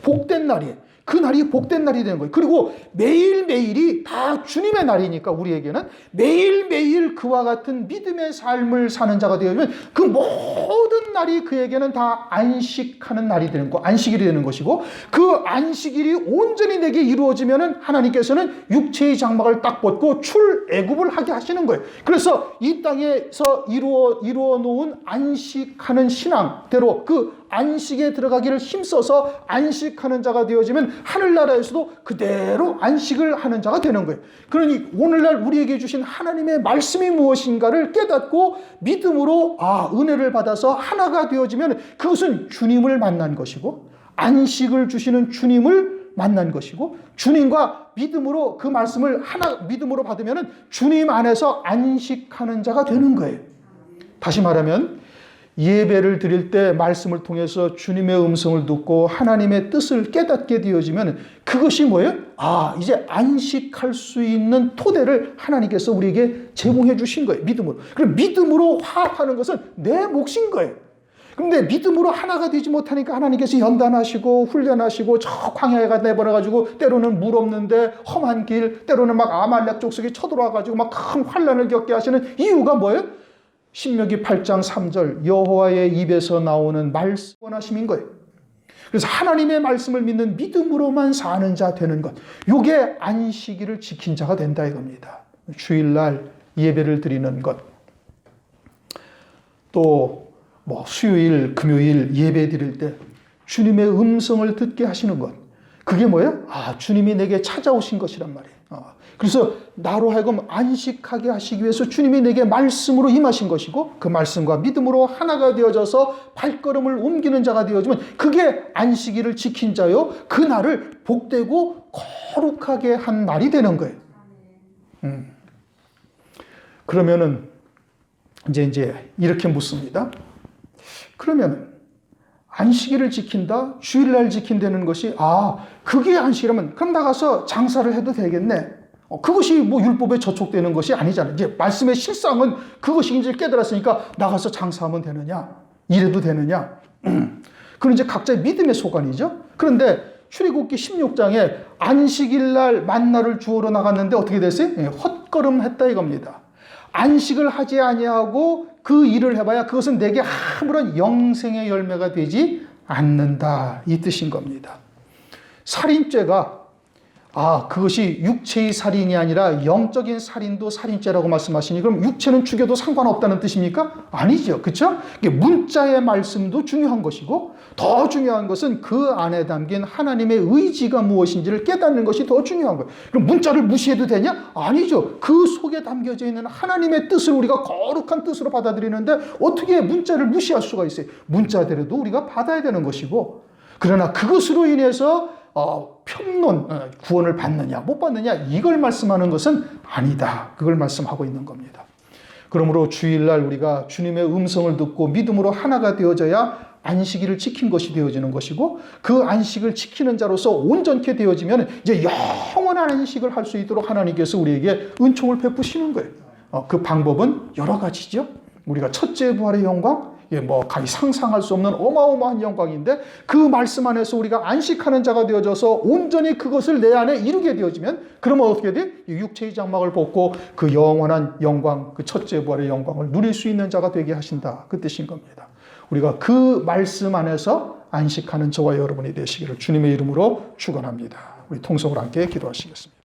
복된 날이에요. 그 날이 복된 날이 되는 거예요. 그리고 매일매일이 다 주님의 날이니까 우리에게는 매일매일 그와 같은 믿음의 삶을 사는 자가 되어지면 그 모든 날이 그에게는 다 안식하는 날이 되는 거, 안식일이 되는 것이고, 그 안식일이 온전히 내게 이루어지면은 하나님께서는 육체의 장막을 딱 벗고 출애굽을 하게 하시는 거예요. 그래서 이 땅에서 이루어 놓은 안식하는 신앙대로 그 안식에 들어가기를 힘써서 안식하는 자가 되어지면 하늘나라에서도 그대로 안식을 하는 자가 되는 거예요. 그러니 오늘날 우리에게 주신 하나님의 말씀이 무엇인가를 깨닫고 믿음으로 은혜를 받아서 하나가 되어지면 그것은 주님을 만난 것이고, 안식을 주시는 주님을 만난 것이고, 주님과 믿음으로 그 말씀을 믿음으로 받으면 주님 안에서 안식하는 자가 되는 거예요. 다시 말하면 예배를 드릴 때 말씀을 통해서 주님의 음성을 듣고 하나님의 뜻을 깨닫게 되어지면 그것이 뭐예요? 이제 안식할 수 있는 토대를 하나님께서 우리에게 제공해 주신 거예요. 믿음으로. 그럼 믿음으로 화합하는 것은 내 몫인 거예요. 그런데 믿음으로 하나가 되지 못하니까 하나님께서 연단하시고 훈련하시고 저 광야에가 내버려가지고 때로는 물 없는데 험한 길, 때로는 막 아말렉 족속이 쳐들어와가지고 막 큰 환란을 겪게 하시는 이유가 뭐예요? 신명기 8장 3절 여호와의 입에서 나오는 말씀 원하심인 거예요. 그래서 하나님의 말씀을 믿는 믿음으로만 사는 자 되는 것, 이게 안식일을 지킨 자가 된다 이겁니다. 주일날 예배를 드리는 것, 또 수요일, 금요일 예배 드릴 때 주님의 음성을 듣게 하시는 것, 그게 뭐예요? 주님이 내게 찾아오신 것이란 말이에요. 그래서 나로 하여금 안식하게 하시기 위해서 주님이 내게 말씀으로 임하신 것이고, 그 말씀과 믿음으로 하나가 되어져서 발걸음을 옮기는 자가 되어지면 그게 안식일을 지킨 자요, 그 날을 복되고 거룩하게 한 날이 되는 거예요. 그러면은 이제 이렇게 묻습니다. 그러면 안식일을 지킨다, 주일날 지킨다는 것이 그게 안식이라면 그럼 나가서 장사를 해도 되겠네. 그것이 율법에 저촉되는 것이 아니잖아요. 이제 말씀의 실상은 그것이 이제 깨달았으니까 나가서 장사하면 되느냐, 이래도 되느냐. 그건 이제 각자의 믿음의 소관이죠. 그런데 출애굽기 16장에 안식일날 만나를 주우러 나갔는데 어떻게 됐어요? 헛걸음했다 이겁니다. 안식을 하지 아니하고 그 일을 해봐야 그것은 내게 아무런 영생의 열매가 되지 않는다, 이 뜻인 겁니다. 살인죄가 그것이 육체의 살인이 아니라 영적인 살인도 살인죄라고 말씀하시니 그럼 육체는 죽여도 상관없다는 뜻입니까? 아니죠. 그렇죠? 문자의 말씀도 중요한 것이고 더 중요한 것은 그 안에 담긴 하나님의 의지가 무엇인지를 깨닫는 것이 더 중요한 거예요. 그럼 문자를 무시해도 되냐? 아니죠. 그 속에 담겨져 있는 하나님의 뜻을 우리가 거룩한 뜻으로 받아들이는데 어떻게 문자를 무시할 수가 있어요? 문자대로도 우리가 받아야 되는 것이고, 그러나 그것으로 인해서 평론, 구원을 받느냐 못 받느냐 이걸 말씀하는 것은 아니다, 그걸 말씀하고 있는 겁니다. 그러므로 주일날 우리가 주님의 음성을 듣고 믿음으로 하나가 되어져야 안식일을 지킨 것이 되어지는 것이고, 그 안식을 지키는 자로서 온전케 되어지면 이제 영원한 안식을 할 수 있도록 하나님께서 우리에게 은총을 베푸시는 거예요. 그 방법은 여러 가지죠. 우리가 첫째 부활의 영광, 감히 상상할 수 없는 어마어마한 영광인데 그 말씀 안에서 우리가 안식하는 자가 되어져서 온전히 그것을 내 안에 이루게 되어지면 그러면 어떻게 돼? 육체의 장막을 벗고 그 영원한 영광, 그 첫째 부활의 영광을 누릴 수 있는 자가 되게 하신다, 그 뜻인 겁니다. 우리가 그 말씀 안에서 안식하는 저와 여러분이 되시기를 주님의 이름으로 축원합니다. 우리 통성으로 함께 기도하시겠습니다.